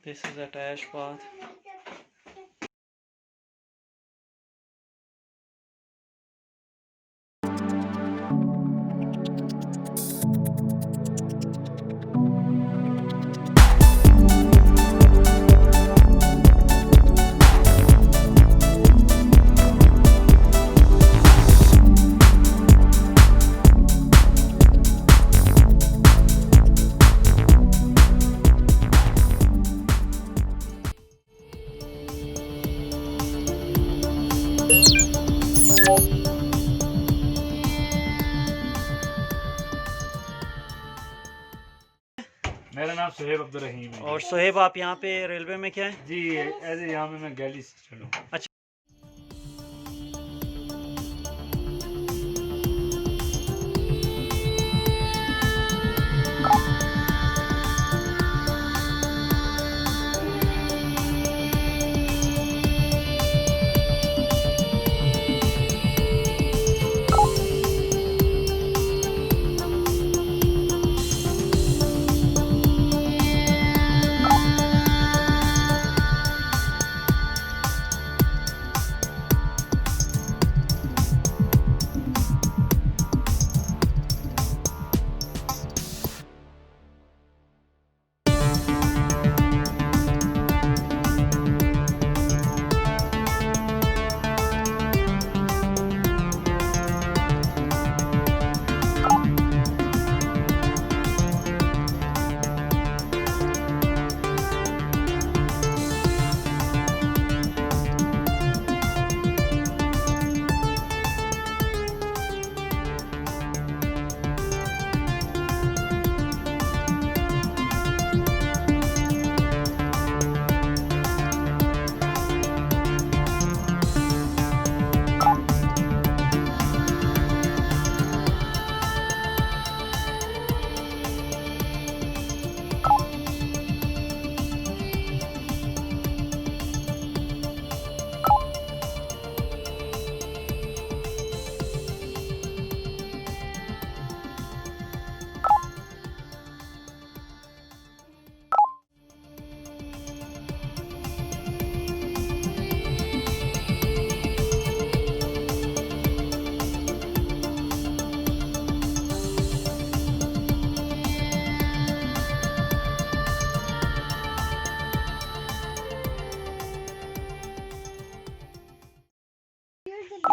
This is attached bath. मेरा नाम सुहेब अब्दुल रहीम है। और सुहेब, आप यहाँ पे रेलवे में क्या है? जी एज यहाँ में मैं गैली से चलूँ। अच्छा,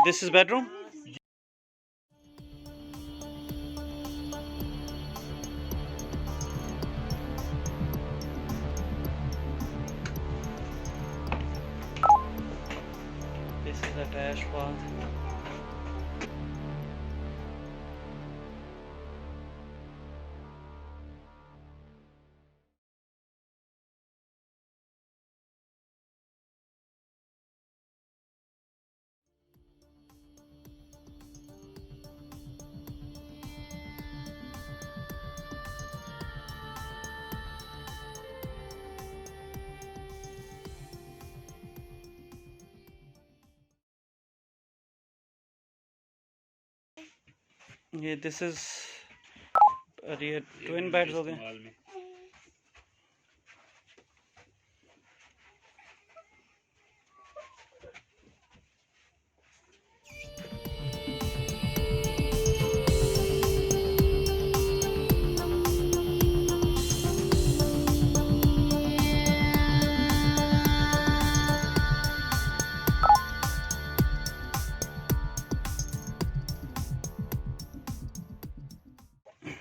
this is bedroom. This is attached bath. ये दिस इज ये ट्विन बेड्स हो गए।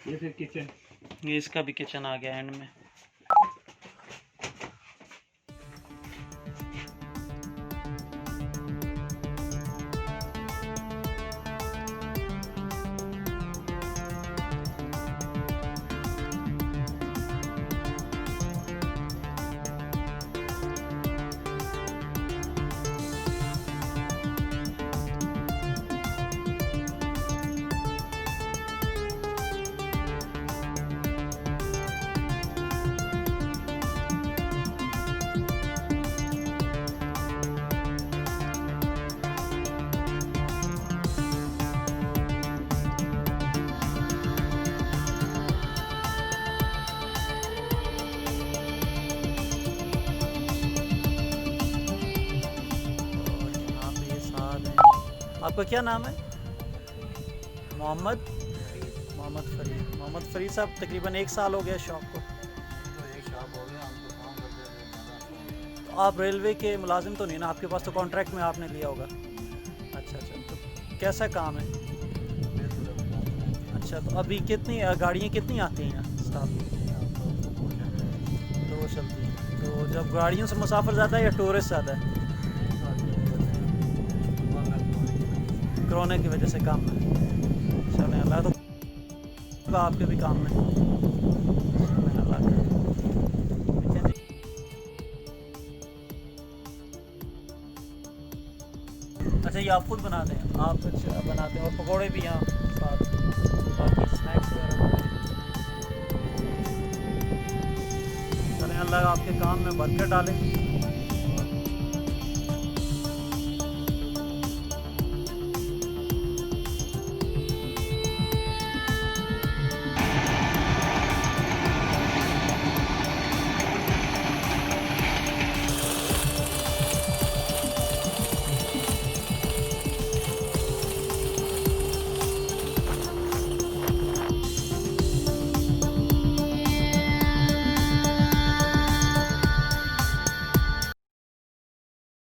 ये फिर किचन, ये इसका भी किचन आ गया एंड में। आपका क्या नाम है? मोहम्मद फरीद साहब, तकरीबन 1 साल हो गया शॉप को। तो आप रेलवे के मुलाजिम तो नहीं ना? आपके पास तो कॉन्ट्रैक्ट में आपने लिया होगा। अच्छा, तो कैसा काम है? अच्छा, तो अभी कितनी गाड़ियाँ कितनी आती हैं यहाँ स्टाफ? 2 चलती हैं। तो जब गाड़ियों से मुसाफिर ज़्यादा है या टूरिस्ट ज़्यादा है? कोरोना की वजह से काम है। चलें, अल्लाह तो आपके भी काम में। चलें, अल्लाह का। अच्छा, ये आप खुद बनाते हैं? आप अच्छा बनाते हैं, और पकौड़े भी यहाँ साथ, बाकी स्नैक्स वगैरह। चलें, अल्लाह आपके काम में बरकत डालें।